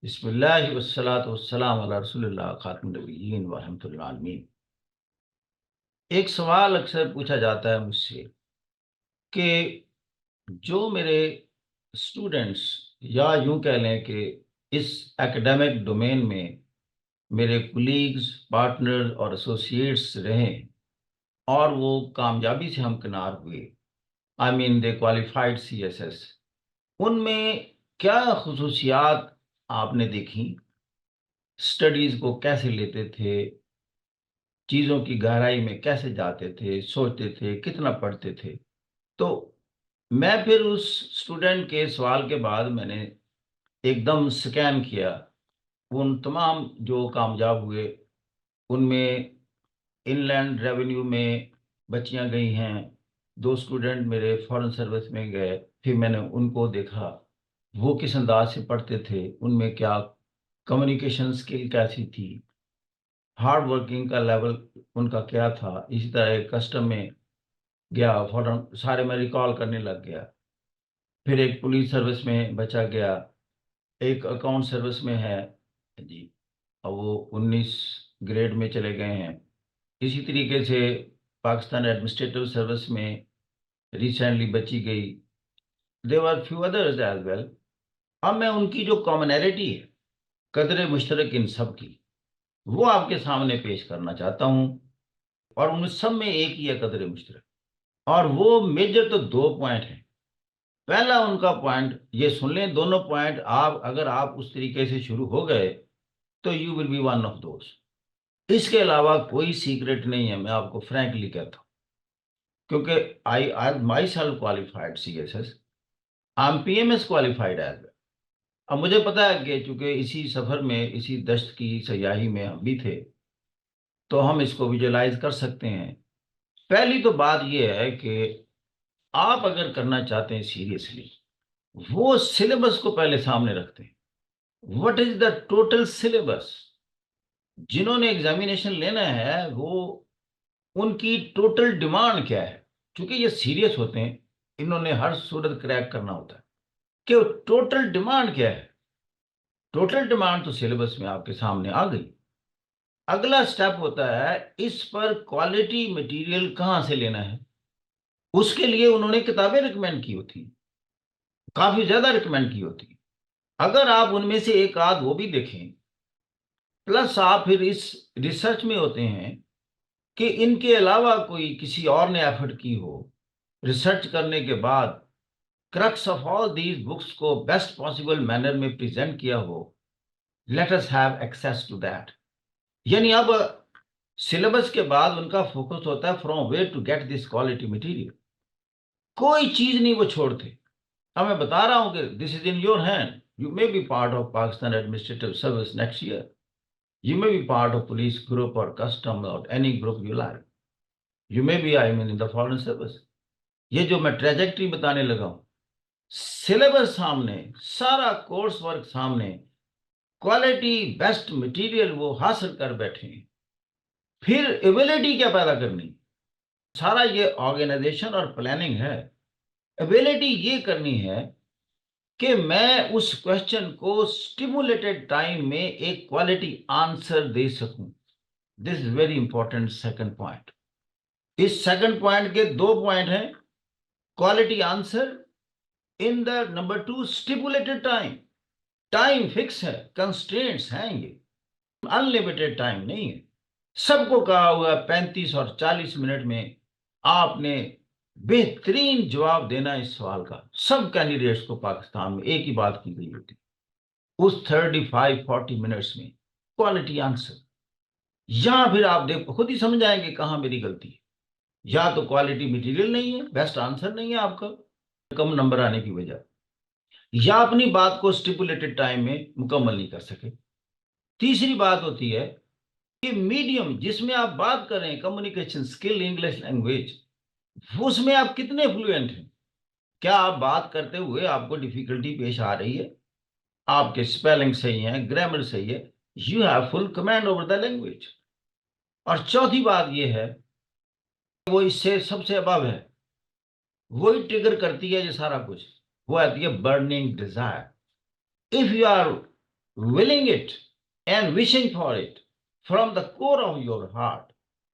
بسم اللہ والصلاۃ والسلام علی رسول اللہ خاتم النبیین ورحمۃ اللہ عالمین۔ ایک سوال اکثر پوچھا جاتا ہے مجھ سے کہ جو میرے اسٹوڈنٹس یا یوں کہہ لیں کہ اس ایکڈیمک ڈومین میں میرے کولیگز، پارٹنر اور ایسوسیٹس رہیں اور وہ کامیابی سے ہمکنار ہوئے، آئی مین دے کوالیفائڈ سی ایس ایس، ان میں کیا خصوصیات آپ نے دیکھی؟ اسٹڈیز کو کیسے لیتے تھے؟ چیزوں کی گہرائی میں کیسے جاتے تھے، سوچتے تھے، کتنا پڑھتے تھے؟ تو میں پھر اس اسٹوڈنٹ کے سوال کے بعد میں نے ایک دم سکین کیا ان تمام جو کامیاب ہوئے، ان میں ان لینڈ ریونیو میں بچیاں گئی ہیں، 2 اسٹوڈنٹ میرے فورن سروس میں گئے، پھر میں نے ان کو دیکھا وہ کس انداز سے پڑھتے تھے، ان میں کیا کمیونیکیشن اسکل کیسی تھی، ہارڈ ورکنگ کا لیول ان کا کیا تھا۔ اسی طرح ایک کسٹم میں گیا، فوراً سارے میں ریکال کرنے لگ گیا۔ پھر ایک پولیس سروس میں بچا گیا، ایک اکاؤنٹ سروس میں ہے جی، اور وہ 19 گریڈ میں چلے گئے ہیں۔ اسی طریقے سے پاکستان ایڈمنسٹریٹو سروس میں ریسنٹلی بچی گئی۔ There are few others as well. اب میں ان کی جو کامنالٹی ہے، قدر مشترک ان سب کی، وہ آپ کے سامنے پیش کرنا چاہتا ہوں، اور ان سب میں ایک ہی ہے قدر مشترک، اور وہ میجر تو 2 پوائنٹ ہیں۔ پہلا ان کا پوائنٹ یہ سن لیں، دونوں پوائنٹ اگر آپ اس طریقے سے شروع ہو گئے تو you will be one of those. اس کے علاوہ کوئی سیکرٹ نہیں ہے، میں آپ کو فرینکلی کہتا ہوں، کیونکہ I myself qualified C S S, I am P M S qualified as well. اب مجھے پتا ہے کہ چونکہ اسی سفر میں، اسی دشت کی سیاحی میں ہم بھی تھے، تو ہم اس کو ویژولائز کر سکتے ہیں۔ پہلی تو بات یہ ہے کہ آپ اگر کرنا چاہتے ہیں سیریسلی، وہ سلیبس کو پہلے سامنے رکھتے ہیں۔ What is the total syllabus? جنہوں نے ایگزامینیشن لینا ہے وہ ان کی ٹوٹل ڈیمانڈ کیا ہے؟ چونکہ یہ سیریس ہوتے ہیں، انہوں نے ہر صورت کریک کرنا ہوتا ہے کہ ٹوٹل ڈیمانڈ کیا ہے۔ ٹوٹل ڈیمانڈ تو سلیبس میں آپ کے سامنے آ گئی۔ اگلا سٹیپ ہوتا ہے اس پر کوالٹی مٹیریل کہاں سے لینا ہے۔ اس کے لیے انہوں نے کتابیں ریکمینڈ کی ہوتی، کافی زیادہ ریکمینڈ کی ہوتی۔ اگر آپ ان میں سے ایک آدھ وہ بھی دیکھیں، پلس آپ پھر اس ریسرچ میں ہوتے ہیں کہ ان کے علاوہ کوئی کسی اور نے ایفرٹ کی ہو، ریسرچ کرنے کے بعد crux of all these books کو بیسٹ پاسبل مینر میں پریزنٹ کیا ہو، let us have access to that. یعنی اب سلیبس کے بعد ان کا فوکس ہوتا ہے from where to get this quality material. کوئی چیز نہیں وہ چھوڑتے۔ اب میں بتا رہا ہوں کہ this is in your hand, you may be part of Pakistan administrative service next year, you may be part of police group اور کسٹم اور any group you like, you may be I mean in the foreign service. یہ جو میں trajectory بتانے لگا ہوں، syllabus سامنے، سارا کورس ورک سامنے، کوالٹی بیسٹ مٹیریل وہ حاصل کر بیٹھے ہیں۔ پھر ایبلٹی کیا پیدا کرنی؟ سارا یہ آرگنائزیشن اور پلاننگ ہے۔ ایبلٹی یہ کرنی ہے کہ میں اس کوشچن کو اسٹیمولیٹڈ ٹائم میں ایک کوالٹی آنسر دے سکوں۔ This is very important second point. اس سیکنڈ پوائنٹ کے 2 پوائنٹ ہیں، quality answer in the number 2 stipulated time. Time fix ہے، کنسٹرینٹس ہیں، یہ انلمیٹڈ ٹائم نہیں ہے۔ سب کو کہا ہوا 35 اور 40 منٹ میں آپ نے بہترین جواب دینا اس سوال کا۔ سب کینڈیڈیٹس کو پاکستان میں ایک ہی بات کی گئی ہوتی، اس 35-40 منٹس میں کوالٹی آنسر۔ یہاں پھر آپ خود ہی سمجھ آئیں گے کہاں میری غلطی ہے۔ یا تو کوالٹی مٹیریل نہیں ہے، بیسٹ آنسر نہیں ہے آپ کا، کم نمبر آنے کی وجہ، یا اپنی بات کو اسٹیپولیٹڈ ٹائم میں مکمل نہیں کر سکے۔ تیسری بات ہوتی ہے کہ میڈیم جس میں آپ بات کریں، کمیونیکیشن اسکل، انگلش لینگویج، اس میں آپ کتنے فلوئنٹ ہیں؟ کیا آپ بات کرتے ہوئے آپ کو ڈیفیکلٹی پیش آ رہی ہے؟ آپ کے اسپیلنگ صحیح ہیں، گرامر صحیح ہے، you have full command over the language. اور چوتھی بات یہ ہے، وہ اس سے سب سے ابو ہے، وہی ٹریگر کرتی ہے یہ سارا کچھ، وہ آتی ہے burning desire. If you are willing it and wishing for it from the core of your heart,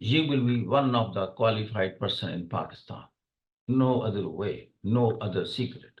you will be one of the qualified person in Pakistan. No other way, no other secret.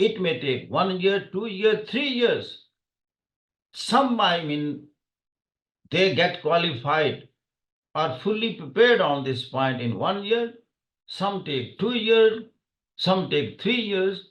It may take 1 year, 2 years, 3 years. Some, I mean, they get qualified or fully prepared on this point in 1 year. Some take 2 years, some take 3 years.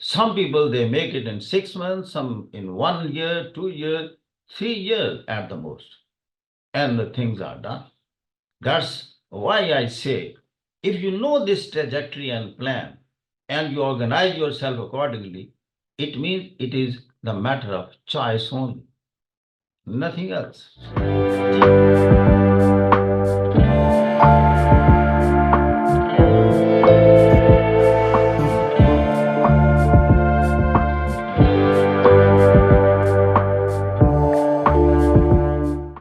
Some people they make it in 6 months, some in 1 year, 2 years, 3 years at the most, and the things are done. That's why I say, if you know this trajectory and plan, and you organize yourself accordingly, it means it is the matter of choice only, nothing else.